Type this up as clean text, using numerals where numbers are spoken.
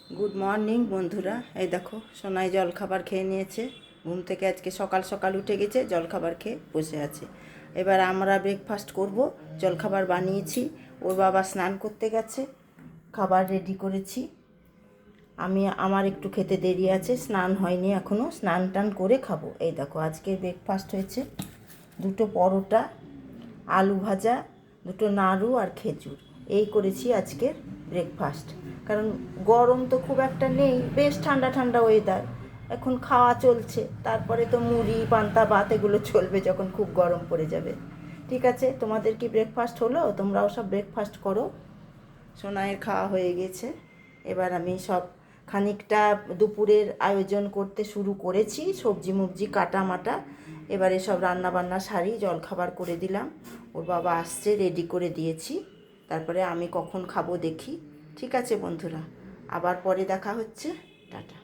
Good morning বন্ধুরা। এই দেখো সোনাই জলখাবার খেয়ে নিয়েছে। ঘুম থেকে আজকে সকাল সকাল উঠে গেছে, জলখাবার খেয়ে বসে আছে। এবার আমরা ব্রেকফাস্ট করব। জলখাবার বানিয়েছি, ওর বাবা স্নান করতে গেছে, খাবার রেডি করেছি। আমার একটু খেতে দেরি আছে, স্নান হয়নি এখনও, স্নান টান করে খাবো। এই দেখো আজকের ব্রেকফাস্ট হয়েছে দুটো পরোটা, আলু ভাজা, দুটো নাড়ু আর খেজুর। এই করেছি আজকের ব্রেকফাস্ট। কারণ গরম তো খুব একটা নেই, বেশ ঠান্ডা ঠান্ডা ওয়েদার, এখন খাওয়া চলছে। তারপরে তো মুড়ি পান্তা ভাত এগুলো চলবে যখন খুব গরম পড়ে যাবে। ঠিক আছে, তোমাদের কি ব্রেকফাস্ট হলো? তোমরাও সব ব্রেকফাস্ট করো। সোনাইয়ের খাওয়া হয়ে গেছে। এবার আমি সব খানিকটা দুপুরের আয়োজন করতে শুরু করেছি, সবজি মবজি কাটা মাটা। এবারে সব রান্না বান্না সারি, জলখাবার করে দিলাম। ওর বাবা আসছে, রেডি করে দিয়েছি। তারপরে আমি কখন খাবো দেখি। ঠিক আছে বন্ধুরা, আবার পরে দেখা হচ্ছে। টাটা।